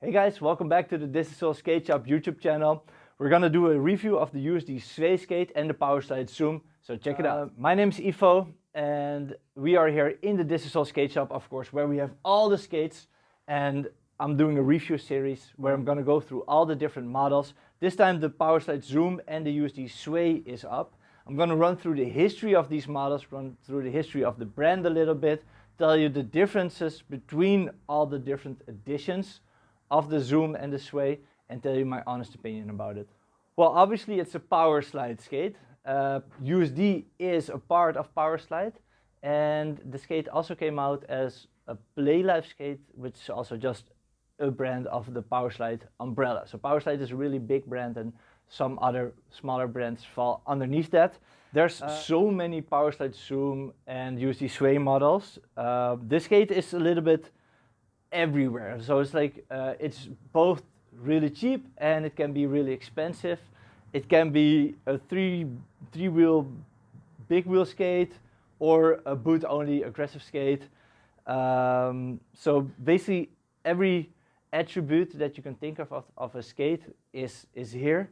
Hey guys, welcome back to the Digital Skate Shop YouTube channel. We're gonna do a review of the USD SWAY skate and the POWERSLIDE ZOOM, so check it out. My name is Ivo and we are here in the Digital Skate Shop, of course, where we have all the skates, and I'm doing a review series where I'm gonna go through all the different models. This time the POWERSLIDE ZOOM and the USD SWAY is up. I'm gonna run through the history of these models, run through the history of the brand a little bit, tell you the differences between all the different editions of the Zoom and the Sway, and tell you my honest opinion about it. Well, obviously it's a POWERSLIDE skate. USD is a part of POWERSLIDE, and the skate also came out as a Playlife skate, which is also just a brand of the POWERSLIDE umbrella. So POWERSLIDE is a really big brand, and some other smaller brands fall underneath that. There's so many POWERSLIDE Zoom and USD SWAY models. This skate is a little bit everywhere. So it's like, it's both really cheap and it can be really expensive. It can be a three-wheel big wheel skate or a boot-only aggressive skate. So basically every attribute that you can think of a skate is here.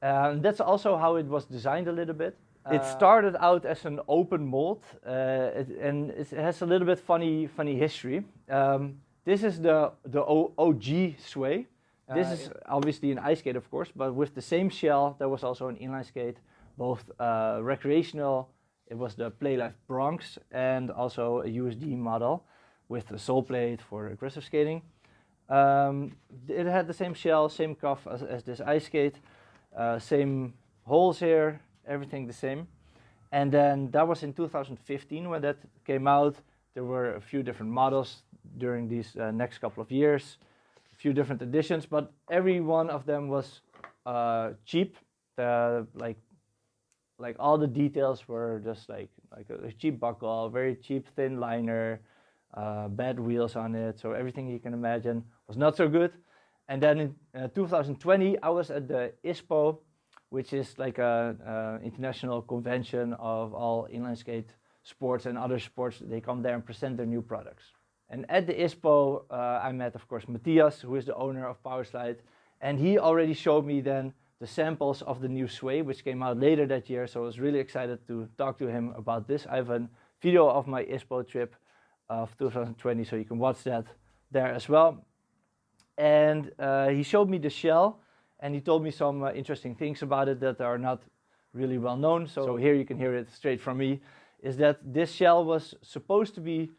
That's also how it was designed a little bit. It started out as an open mold, and it has a little bit funny history. This is the OG Sway. This is obviously an ice skate, of course, but with the same shell, there was also an inline skate, both recreational. It was the Playlife Bronx, and also a USD model with a sole plate for aggressive skating. It had the same shell, same cuff as this ice skate, same holes here, everything the same. And then that was in 2015 when that came out. There were a few different models during these next couple of years, a few different editions, but every one of them was cheap. Like all the details were just like a cheap buckle, very cheap thin liner, bad wheels on it, so everything you can imagine was not so good. And then in 2020 I was at the ISPO, which is like a international convention of all inline skate sports and other sports. They come there and present their new products. And at the ISPO I met, of course, Matthias, who is the owner of POWERSLIDE, and he already showed me then the samples of the new Sway, which came out later that year, so I was really excited to talk to him about this. I have a video of my ISPO trip of 2020, so you can watch that there as well. And he showed me the shell, and he told me some interesting things about it that are not really well known. So here you can hear it straight from me, is that this shell was supposed to be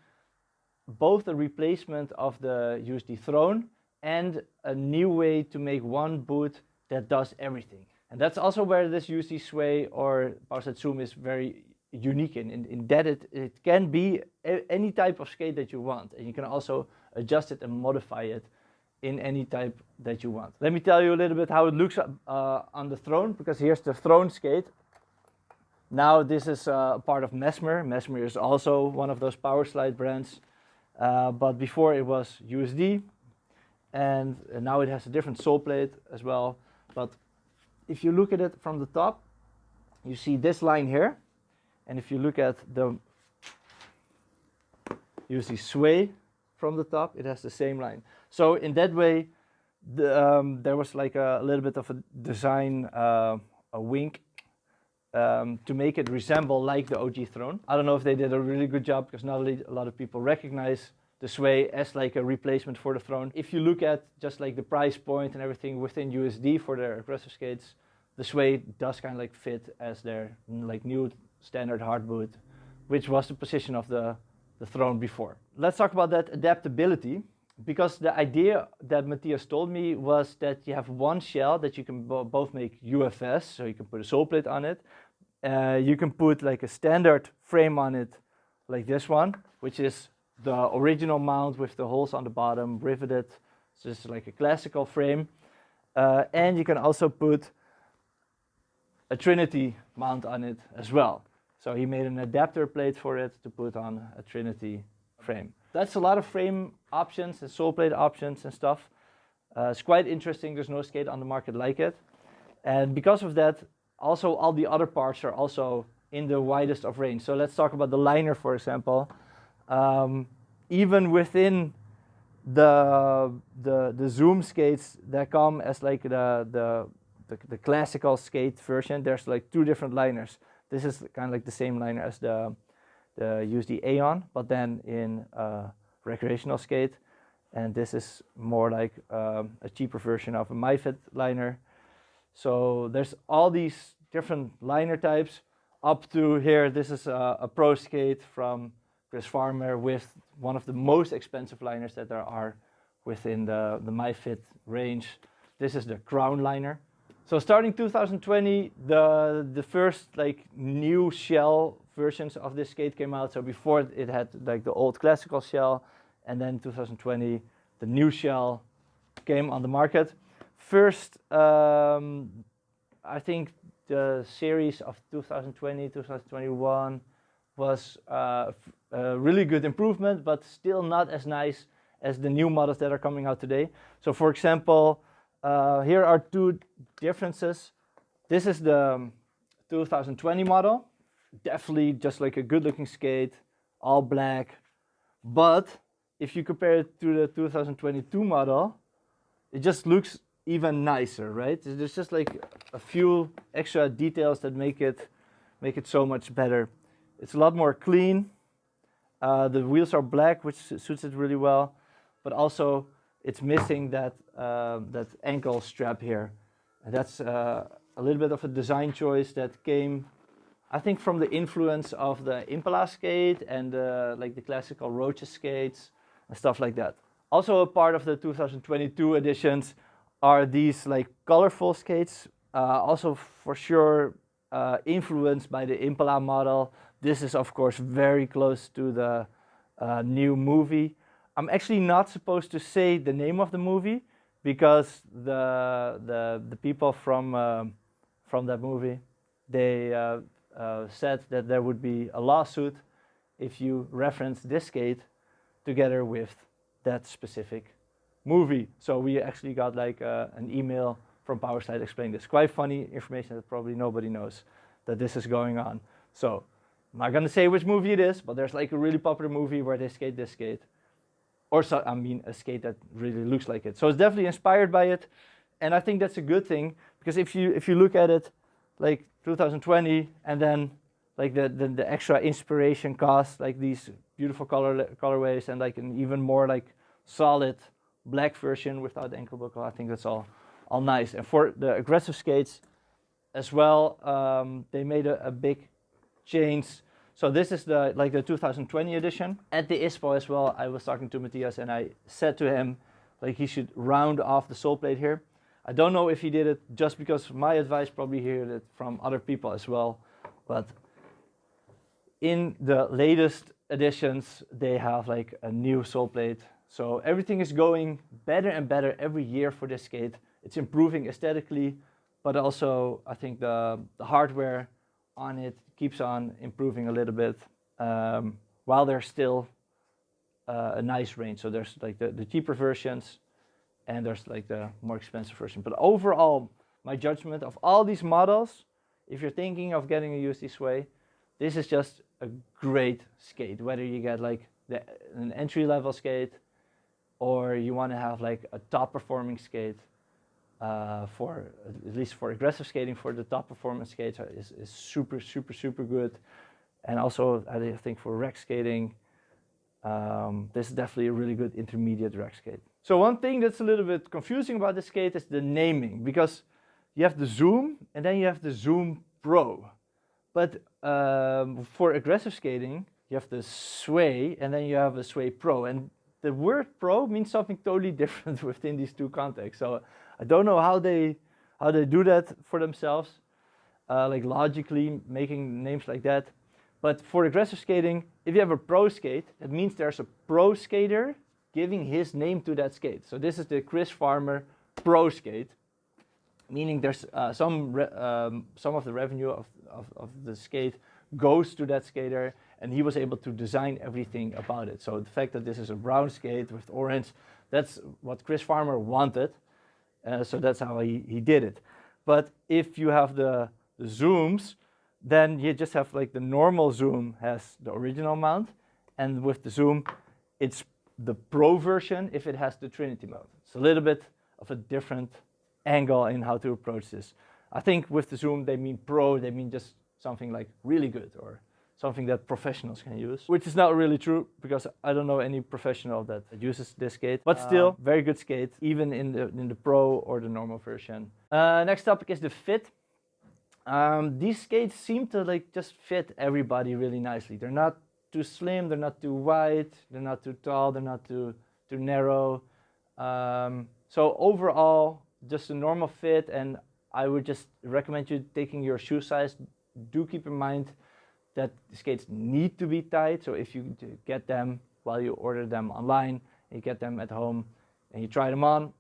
both a replacement of the USD Throne and a new way to make one boot that does everything. And that's also where this USD Sway or POWERSLIDE Zoom is very unique in that it can be any type of skate that you want, and you can also adjust it and modify it in any type that you want. Let me tell you a little bit how it looks on the Throne, because here's the Throne skate. Now this is part of Mesmer. Mesmer is also one of those POWERSLIDE brands, but before it was USD, and now it has a different sole plate as well. But if you look at it from the top, you see this line here, and if you look at the USD Sway from the top, it has the same line. So in that way, there was like a little bit of a design, a wink, to make it resemble like the OG Throne. I don't know if they did a really good job, because not a lot of people recognize the Sway as like a replacement for the Throne. If you look at just like the price point and everything within USD for their aggressive skates, the Sway does kind of like fit as their like new standard hard boot, which was the position of the Throne before. Let's talk about that adaptability, because the idea that Matthias told me was that you have one shell that you can both make UFS, so you can put a sole plate on it. You can put like a standard frame on it, like this one, which is the original mount with the holes on the bottom, riveted. So it's like a classical frame. And you can also put a Trinity mount on it as well. So he made an adapter plate for it to put on a Trinity frame. That's a lot of frame options and sole plate options and stuff. It's quite interesting. There's no skate on the market like it. And because of that, also all the other parts are also in the widest of range. So let's talk about the liner, for example. Even within the Zoom skates that come as like the classical skate version. There's like two different liners. This is kind of like the same liner as the USD Aeon, but then in recreational skate. And this is more like a cheaper version of a MyFit liner. So there's all these different liner types up to here. This is a pro skate from Chris Farmer with one of the most expensive liners that there are within the MyFit range. This is the Crown liner. So starting 2020, the first like new shell versions of this skate came out. So before it had like the old classical shell, and then 2020 the new shell came on the market. First, I think the series of 2020, 2021 was a really good improvement, but still not as nice as the new models that are coming out today. So for example, here are two differences. This is the 2020 model, definitely just like a good looking skate, all black. But if you compare it to the 2022 model, it just looks even nicer, right? There's just like a few extra details that make it so much better. It's a lot more clean. The wheels are black, which suits it really well, but also it's missing that that ankle strap here. And that's a little bit of a design choice that came, I think, from the influence of the Impala skate and like the classical Roaches skates and stuff like that. Also a part of the 2022 editions are these like colorful skates, also for sure influenced by the Impala model. This is of course very close to the new movie. I'm actually not supposed to say the name of the movie because the people from that movie, they said that there would be a lawsuit if you reference this skate together with that specific movie. So we actually got like an email from POWERSLIDE explaining this. Quite funny information that probably nobody knows that this is going on. So I'm not gonna say which movie it is, but there's like a really popular movie where they skate this skate. Or so, I mean a skate that really looks like it. So it's definitely inspired by it. And I think that's a good thing, because if you look at it like 2020 and then like the extra inspiration cost, like these beautiful colorways and like an even more like solid black version without the ankle buckle, I think that's all nice. And for the aggressive skates as well, they made a big change. So this is the 2020 edition. At the ISPO as well, I was talking to Matthias and I said to him like he should round off the sole plate here. I don't know if he did it just because my advice, probably heard it from other people as well, but in the latest editions they have like a new sole plate. So everything is going better and better every year for this skate. It's improving aesthetically, but also I think the hardware on it keeps on improving a little bit, while there's still a nice range. So there's like the cheaper versions and there's like the more expensive version. But overall, my judgment of all these models, if you're thinking of getting a USD SWAY, this is just a great skate. Whether you get like an entry-level skate or you want to have like a top-performing skate, for at least for aggressive skating, for the top performance skates is super good. And also I think for rec skating, this is definitely a really good intermediate rec skate. So one thing that's a little bit confusing about this skate is the naming, because you have the Zoom and then you have the Zoom Pro. But for aggressive skating, you have the Sway and then you have a Sway Pro. And the word Pro means something totally different within these two contexts. So I don't know how they do that for themselves, like logically making names like that. But for aggressive skating, if you have a pro skate, that means there's a pro skater giving his name to that skate. So this is the Chris Farmer Pro Skate, meaning there's some of the revenue of the skate goes to that skater, and he was able to design everything about it. So the fact that this is a brown skate with orange, that's what Chris Farmer wanted. So that's how he did it. But if you have the zooms, then you just have like the normal zoom has the original mount, and with the zoom, it's the Pro version if it has the Trinity mode. It's a little bit of a different angle in how to approach this. I think with the Zoom they mean Pro, they mean just something like really good or something that professionals can use, which is not really true because I don't know any professional that uses this skate, but still very good skate even in the Pro or the normal version. Next topic is the fit. These skates seem to like just fit everybody really nicely. They're not too slim, they're not too wide, they're not too tall, they're not too narrow. So overall, just a normal fit, and I would just recommend you taking your shoe size. Do keep in mind that the skates need to be tight. So if you get them while you order them online, you get them at home and you try them on,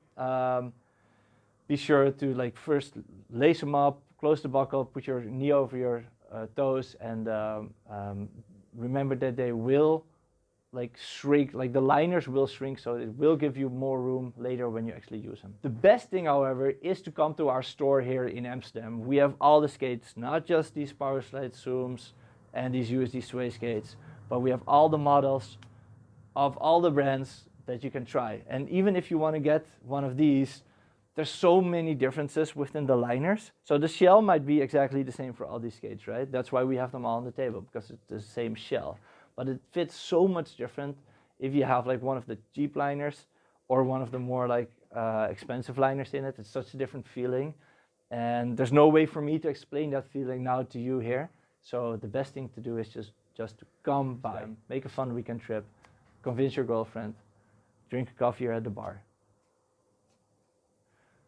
be sure to like first lace them up, close the buckle, put your knee over your toes, and remember that they will like shrink, like the liners will shrink, so it will give you more room later when you actually use them. The best thing, however, is to come to our store here in Amsterdam. We have all the skates, not just these POWERSLIDE Zooms and these USD SWAY skates, but we have all the models of all the brands that you can try. And even if you want to get one of these, there's so many differences within the liners. So the shell might be exactly the same for all these skates, right? That's why we have them all on the table, because it's the same shell. But it fits so much different if you have like one of the cheap liners or one of the more like expensive liners in it. It's such a different feeling. And there's no way for me to explain that feeling now to you here. So the best thing to do is just to come by, make a fun weekend trip, convince your girlfriend, drink a coffee here at the bar.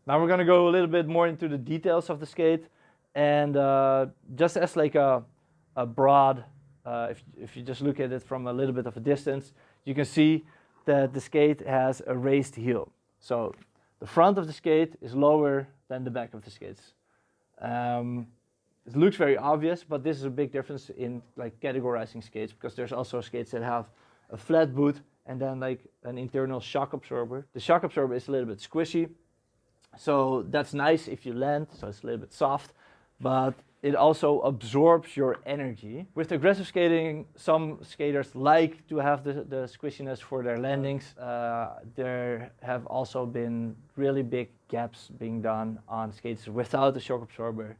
Now we're gonna go a little bit more into the details of the skate, and just as like a broad, if you just look at it from a little bit of a distance, you can see that the skate has a raised heel. So the front of the skate is lower than the back of the skates. It looks very obvious, but this is a big difference in like categorizing skates, because there's also skates that have a flat boot and then like an internal shock absorber. The shock absorber is a little bit squishy, so that's nice if you land, so it's a little bit soft, but it also absorbs your energy. With aggressive skating, some skaters like to have the squishiness for their landings. There have also been really big gaps being done on skates without the shock absorber.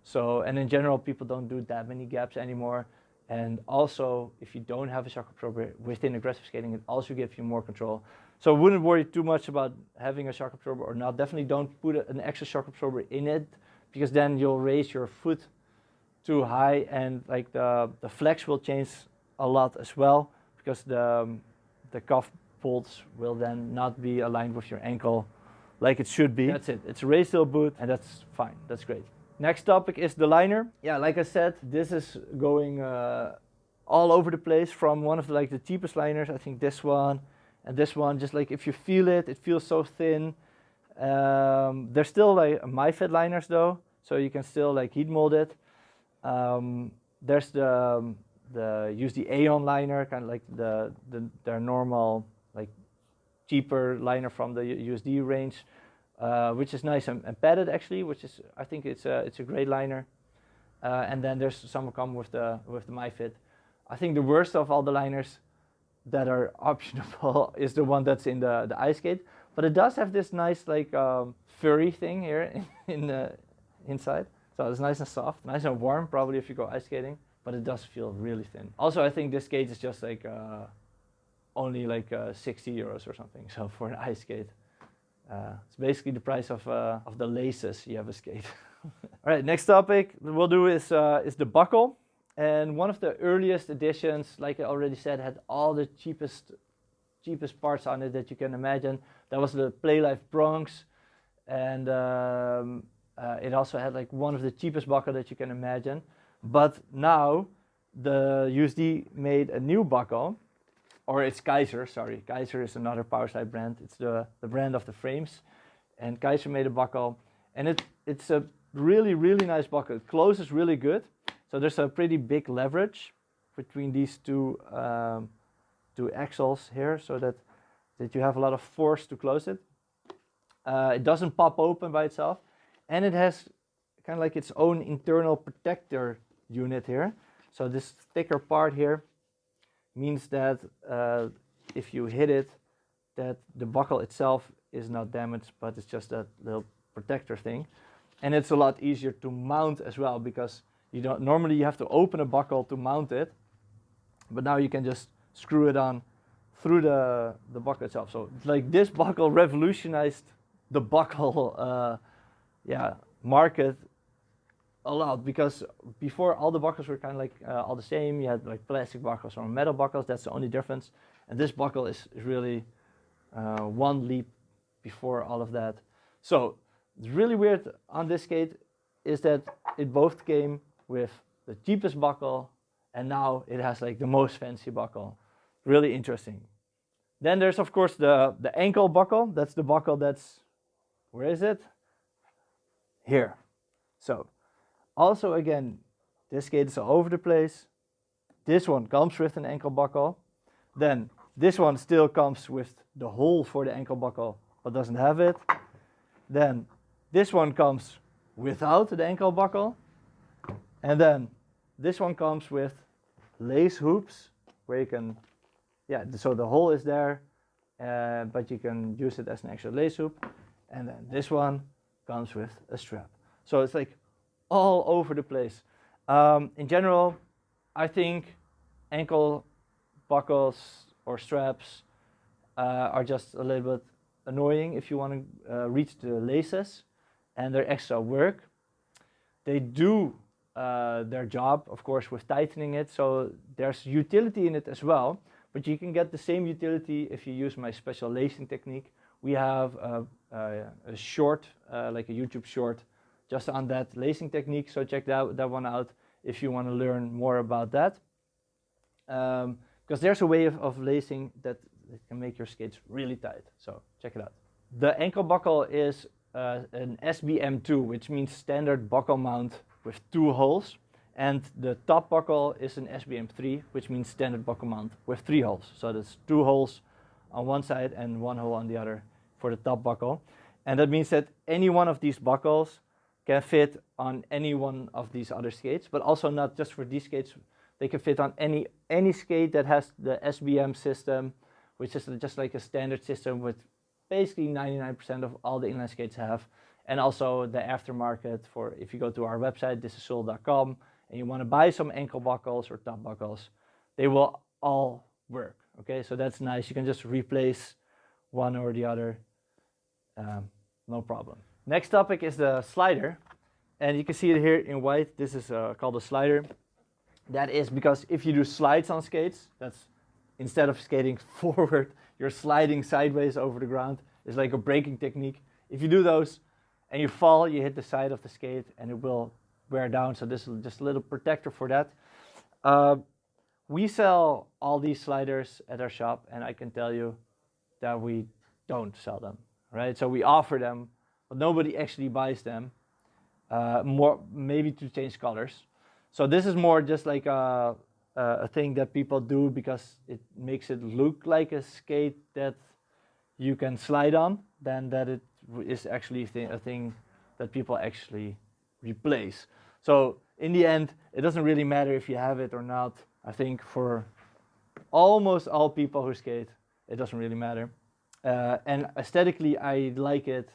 So, and in general, people don't do that many gaps anymore. And also, if you don't have a shock absorber within aggressive skating, it also gives you more control. So I wouldn't worry too much about having a shock absorber or not. Definitely don't put an extra shock absorber in it, because then you'll raise your foot too high, and like the flex will change a lot as well, because the cuff bolts will then not be aligned with your ankle like it should be. That's it. It's a raised heel boot, and that's fine. That's great. Next topic is the liner. Yeah, like I said, this is going all over the place, from one of the cheapest liners, I think this one, and this one. Just like if you feel it, it feels so thin. There's still like MyFit liners though, so you can still like heat mold it. There's the USD Aeon liner, kind of like their normal like cheaper liner from the USD range, which is nice and padded actually, which is, I think it's a great liner. And then there's some come with the MyFit. I think the worst of all the liners that are optional is the one that's in the ice skate, but it does have this nice like furry thing here in the inside. So it's nice and soft, nice and warm, probably if you go ice skating, but it does feel really thin. Also, I think this skate is just like only like 60 euros or something. So for an ice skate, it's basically the price of the laces you have a skate. All right, next topic we'll do is the buckle. And one of the earliest editions, like I already said, had all the cheapest parts on it that you can imagine. That was the Playlife Bronx, and it also had like one of the cheapest buckle that you can imagine. But now the USD made a new buckle, or it's Kaiser, sorry. Kaiser is another POWERSLIDE brand. It's the brand of the frames. And Kaiser made a buckle, and it's a really, really nice buckle. It closes really good. So there's a pretty big leverage between these two axles here, so that you have a lot of force to close it. It doesn't pop open by itself, and it has kind of like its own internal protector unit here. So this thicker part here means that if you hit it, that the buckle itself is not damaged, but it's just that little protector thing. And it's a lot easier to mount as well, because you don't normally you have to open a buckle to mount it, but now you can just screw it on through the buckle itself. So like this buckle revolutionized the buckle market a lot, because before all the buckles were kind of like all the same. You had like plastic buckles or metal buckles. That's the only difference. And this buckle is really one leap before all of that. So it's really weird on this skate is that it both came with the cheapest buckle, and now it has like the most fancy buckle. Really interesting. Then there's of course the ankle buckle. That's the buckle that's, where is it? Here. So also again, this skate is all over the place. This one comes with an ankle buckle. Then this one still comes with the hole for the ankle buckle, but doesn't have it. Then this one comes without the ankle buckle. And then this one comes with lace hoops, where you can, so the hole is there, but you can use it as an extra lace hoop. And then this one comes with a strap. So it's like all over the place. In general, I think ankle buckles or straps are just a little bit annoying if you want to reach the laces, and they're extra work. They do their job, of course, with tightening it, so there's utility in it as well, but you can get the same utility if you use my special lacing technique. We have a short, like a YouTube short, just on that lacing technique, so check that one out if you want to learn more about that. Because there's a way of lacing that can make your skates really tight, so check it out. The ankle buckle is an SBM2, which means standard buckle mount with 2 holes, and the top buckle is an SBM3, which means standard buckle mount with 3 holes. So that's 2 holes on one side and 1 hole on the other for the top buckle, and that means that any one of these buckles can fit on any one of these other skates, but also not just for these skates. They can fit on any skate that has the SBM system, which is just like a standard system with basically 99% of all the inline skates have, and also the aftermarket for if you go to our website, thisissoul.com, and you want to buy some ankle buckles or top buckles, they will all work. Okay, so that's nice. You can just replace one or the other, no problem. Next topic is the slider, and you can see it here in white. This is called a slider. That is because if you do slides on skates, that's instead of skating forward, you're sliding sideways over the ground. It's like a braking technique. If you do those and you fall, you hit the side of the skate and it will wear down. So this is just a little protector for that. We sell all these sliders at our shop, and I can tell you that we don't sell them, right? So we offer them, but nobody actually buys them, more maybe to change colors. So this is more just like a thing that people do because it makes it look like a skate that you can slide on, than that it is actually a thing that people actually replace. So in the end, it doesn't really matter if you have it or not. I think for almost all people who skate, it doesn't really matter. And aesthetically, I like it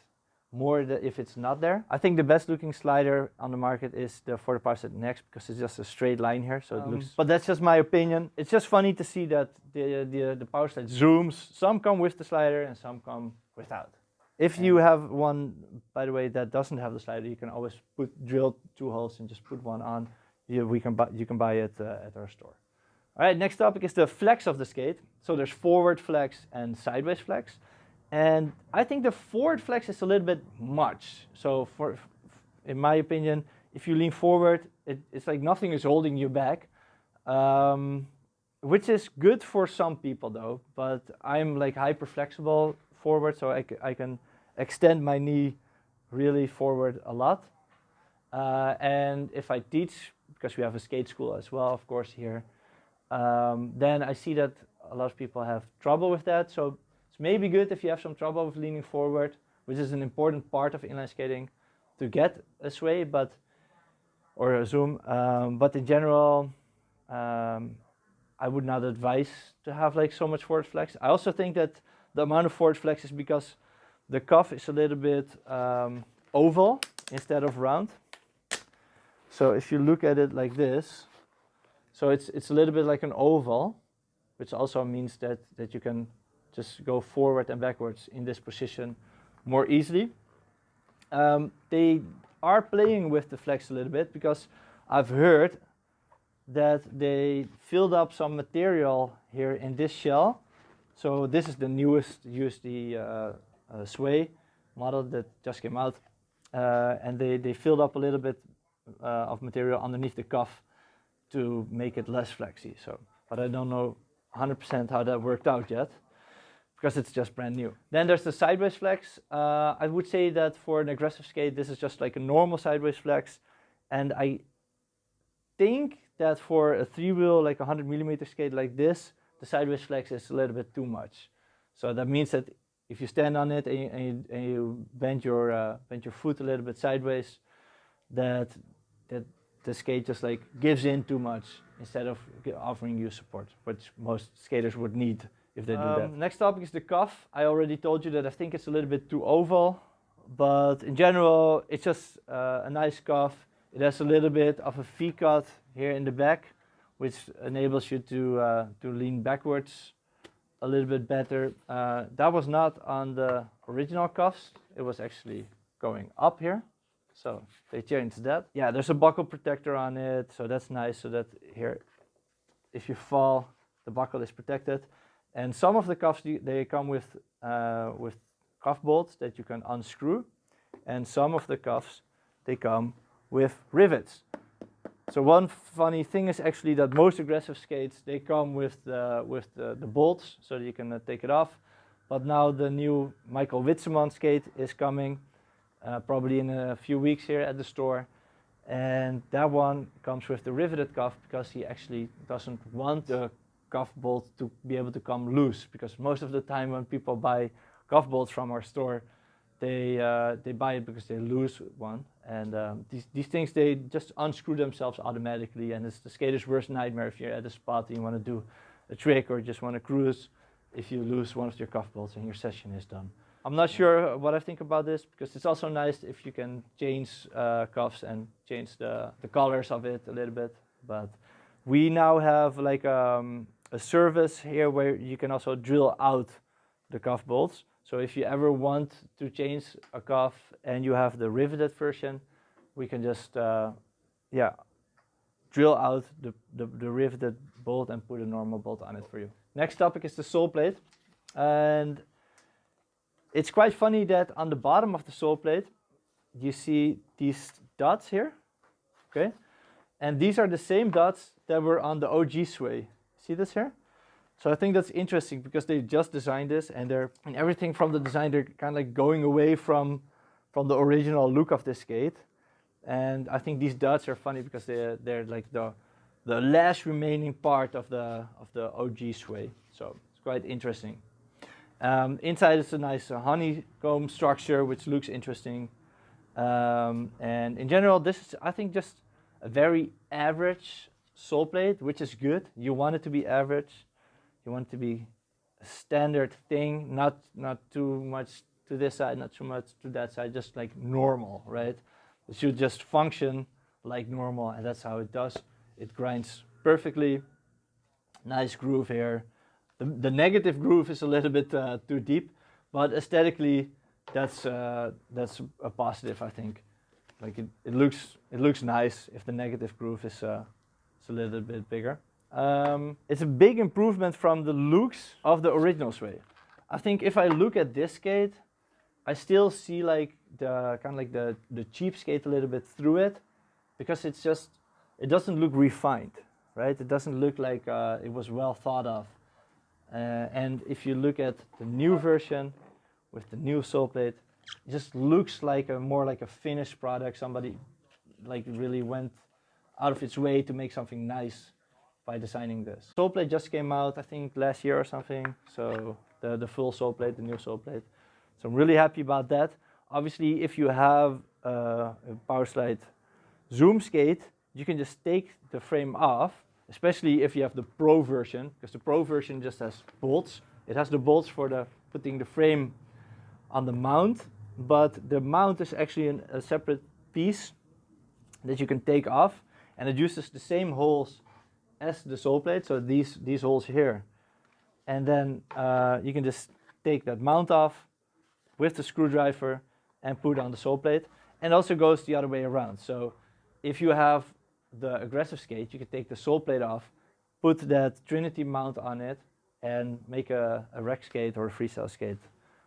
more if it's not there. I think the best looking slider on the market is for the POWERSLIDE Next, because it's just a straight line here, so it looks. But that's just my opinion. It's just funny to see that the POWERSLIDE Zooms, some come with the slider and some come without. If you have one, by the way, that doesn't have the slider, you can always drill 2 holes and just put one on. You can buy it at our store. All right, next topic is the flex of the skate. So there's forward flex and sideways flex. And I think the forward flex is a little bit much. So in my opinion, if you lean forward, it's like nothing is holding you back, which is good for some people though, but I'm like hyper flexible forward, so I can extend my knee really forward a lot. And if I teach, because we have a skate school as well, of course, here, then I see that a lot of people have trouble with that. So it's maybe good if you have some trouble with leaning forward, which is an important part of inline skating, to get a sway, or a zoom. But in general, I would not advise to have like so much forward flex. I also think that the amount of forward flex is because the cuff is a little bit oval instead of round. So if you look at it like this, so it's a little bit like an oval, which also means that you can just go forward and backwards in this position more easily. They are playing with the flex a little bit because I've heard that they filled up some material here in this shell. So this is the newest USD SWAY model that just came out, and they filled up a little bit of material underneath the cuff to make it less flexy. So, but I don't know 100% how that worked out yet, because it's just brand new. Then there's the sideways flex. I would say that for an aggressive skate, this is just like a normal sideways flex, and I think that for a 3-wheel, like a 100mm skate like this, the sideways flex is a little bit too much. So that means that if you stand on it and you bend your foot a little bit sideways, that the skate just like gives in too much instead of offering you support, which most skaters would need if they do that. Next topic is the cuff. I already told you that I think it's a little bit too oval, but in general, it's just a nice cuff. It has a little bit of a V-cut here in the back, which enables you to lean backwards a little bit better. That was not on the original cuffs. It was actually going up here. So they changed that. Yeah, there's a buckle protector on it, so that's nice, so that here, if you fall, the buckle is protected. And some of the cuffs, they come with cuff bolts that you can unscrew, and some of the cuffs, they come with rivets. So one funny thing is actually that most aggressive skates, they come with the bolts, so that you can take it off. But now the new Michael Witzeman skate is coming, probably in a few weeks here at the store. And that one comes with the riveted cuff because he actually doesn't want the cuff bolt to be able to come loose. Because most of the time when people buy cuff bolts from our store, they buy it because they lose one. And these things, they just unscrew themselves automatically, and it's the skater's worst nightmare if you're at a spot and you want to do a trick or just want to cruise, if you lose one of your cuff bolts and your session is done. I'm not sure what I think about this, because it's also nice if you can change cuffs and change the colors of it a little bit. But we now have like a service here where you can also drill out the cuff bolts. So if you ever want to change a cuff and you have the riveted version, we can just drill out the riveted bolt and put a normal bolt on it for you. Next topic is the sole plate. And it's quite funny that on the bottom of the sole plate, you see these dots here, okay? And these are the same dots that were on the OG SWAY. See this here? So I think that's interesting because they just designed this, and everything from the design, they're kind of like going away from the original look of this skate. And I think these dots are funny because they're like the last remaining part of the OG SWAY. So it's quite interesting. Inside it's a nice honeycomb structure, which looks interesting. And in general, this is, I think, just a very average sole plate, which is good. You want it to be average. You want it to be a standard thing, not too much to this side, not too much to that side, just like normal, right? It should just function like normal, and that's how it does. It grinds perfectly. Nice groove here. The negative groove is a little bit too deep, but aesthetically, that's a positive, I think. Like it looks nice if the negative groove is a little bit bigger. It's a big improvement from the looks of the original SWAY. I think if I look at this skate, I still see like the kind of like the cheap skate a little bit through it, because it doesn't look refined, right? It doesn't look like it was well thought of. And if you look at the new version with the new sole plate, it just looks like more like a finished product. Somebody like really went out of its way to make something nice by designing this. Sole plate just came out, I think last year or something. So the full sole plate, the new sole plate. So I'm really happy about that. Obviously, if you have a POWERSLIDE ZOOM skate, you can just take the frame off especially if you have the Pro version, because the Pro version just has bolts. It has the bolts for putting the frame on the mount, but the mount is actually a separate piece that you can take off, and it uses the same holes as the sole plate, so these holes here. And then you can just take that mount off with the screwdriver and put on the sole plate. And also goes the other way around. So if you have the aggressive skate, you can take the sole plate off, put that Trinity mount on it, and make a rec skate or a freestyle skate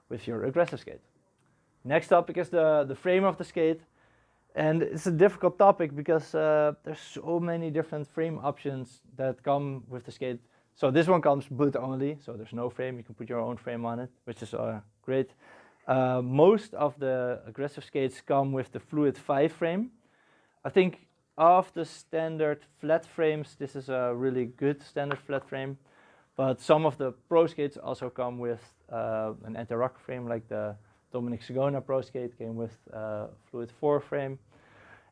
with your aggressive skate. Next topic is the frame of the skate. And it's a difficult topic because there's so many different frame options that come with the skate. So this one comes boot only, so there's no frame. You can put your own frame on it, which is great. Most of the aggressive skates come with the Fluid 5 frame. I think of the standard flat frames, this is a really good standard flat frame. But some of the Pro skates also come with an anti-rock frame, like the Dominic Sagona Pro skate came with Fluid 4 frame.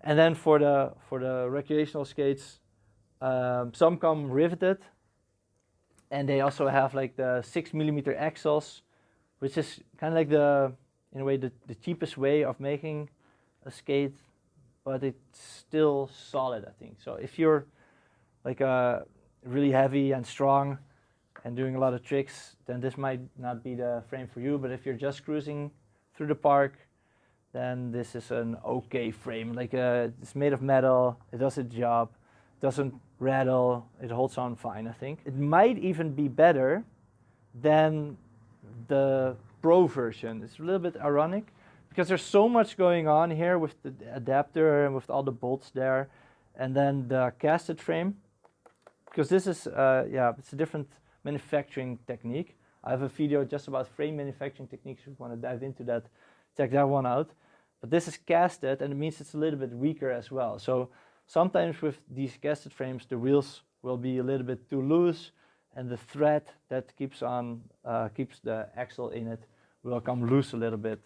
And then for the recreational skates, some come riveted. And they also have like the 6mm axles, which is kind of like in a way, the cheapest way of making a skate, but it's still solid, I think. So if you're like really heavy and strong and doing a lot of tricks, then this might not be the frame for you. But if you're just cruising through the park, then this is an okay frame. Like it's made of metal, it does its job, doesn't rattle, it holds on fine, I think. It might even be better than the Pro version. It's a little bit ironic because there's so much going on here with the adapter and with all the bolts there, and then the casted frame, because this is it's a different manufacturing technique. I have a video just about frame manufacturing techniques. If you want to dive into that, check that one out. But this is casted, and it means it's a little bit weaker as well. So sometimes with these casted frames, the wheels will be a little bit too loose, and the thread that keeps the axle in it will come loose a little bit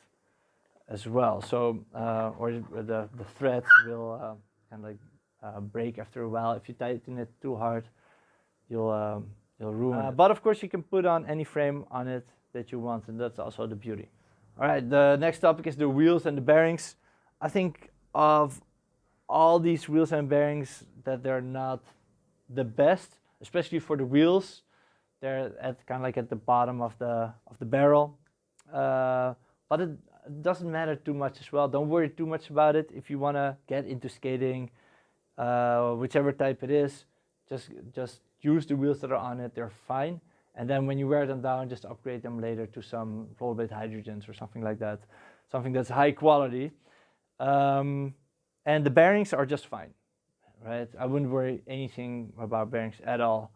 as well. So or the thread will kind of like break after a while. If you tighten it too hard, you'll ruin it. But of course, you can put on any frame on it that you want, and that's also the beauty. All right, the next topic is the wheels and the bearings. I think of all these wheels and bearings that they're not the best, especially for the wheels. They're kind of like at the bottom of the barrel, but it doesn't matter too much as well. Don't worry too much about it. If you want to get into skating, whichever type it is, just use the wheels that are on it. They're fine. And then when you wear them down, just upgrade them later to some rollerblade hydrogens or something like that, something that's high quality. And the bearings are just fine, right? I wouldn't worry anything about bearings at all.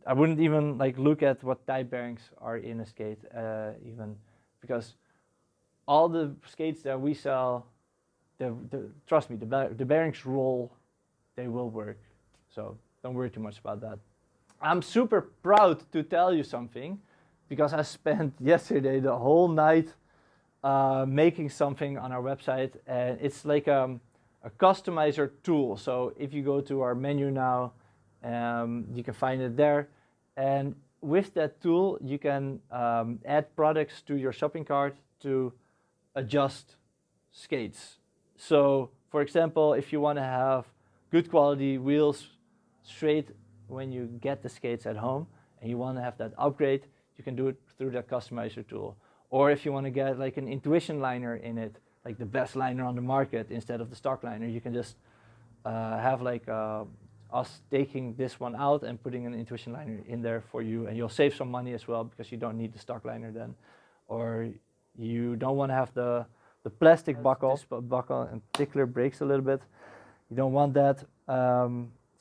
I wouldn't even like look at what type bearings are in a skate, even, because all the skates that we sell, trust me, the bearings roll, they will work. So don't worry too much about that. I'm super proud to tell you something, because I spent yesterday the whole night making something on our website, and it's like a customizer tool. So if you go to our menu now, you can find it there, and with that tool you can add products to your shopping cart to adjust skates. So for example, if you want to have good quality wheels straight when you get the skates at home and you want to have that upgrade, you can do it through that customizer tool. Or if you want to get like an Intuition liner in it, like the best liner on the market instead of the stock liner, you can just have like us taking this one out and putting an Intuition liner in there for you, and you'll save some money as well because you don't need the stock liner then. Or you don't want to have the plastic buckle. This buckle in particular breaks a little bit. You don't want that.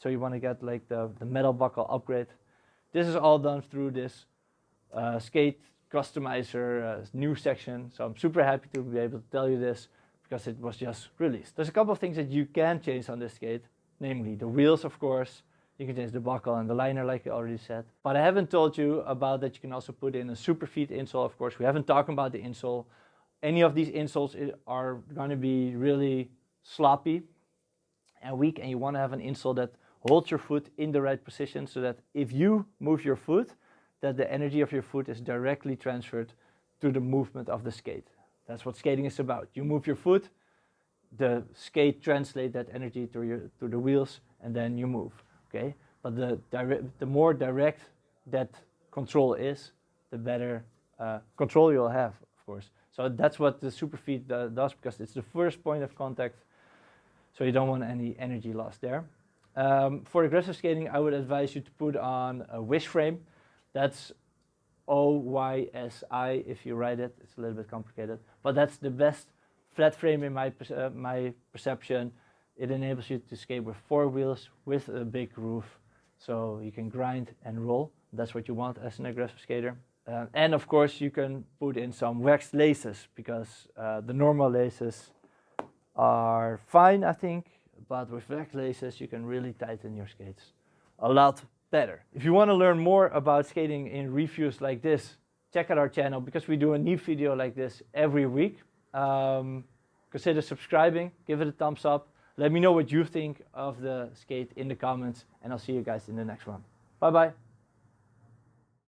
So you want to get like the metal buckle upgrade. This is all done through this skate customizer new section. So I'm super happy to be able to tell you this because it was just released. There's a couple of things that you can change on this skate, namely the wheels, of course. You can change the buckle and the liner, like I already said. But I haven't told you about that you can also put in a Superfeed insole, of course. We haven't talked about the insole. Any of these insoles are going to be really sloppy and weak, and you want to have an insole that hold your foot in the right position so that if you move your foot, that the energy of your foot is directly transferred to the movement of the skate. That's what skating is about. You move your foot, the skate translates that energy to the wheels, and then you move. Okay, but the more direct that control is, the better control you'll have, of course. So that's what the superfeet does, because it's the first point of contact, so you don't want any energy loss there. For aggressive skating, I would advise you to put on a wish frame. That's OYSI if you write it. It's a little bit complicated, but that's the best flat frame in my perception. It enables you to skate with 4 wheels with a big roof, so you can grind and roll. That's what you want as an aggressive skater. And of course you can put in some waxed laces, because the normal laces are fine, I think, but with waxed laces you can really tighten your skates a lot better. If you want to learn more about skating in reviews like this, check out our channel, because we do a new video like this every week. Consider subscribing, give it a thumbs up. Let me know what you think of the skate in the comments, and I'll see you guys in the next one. Bye bye.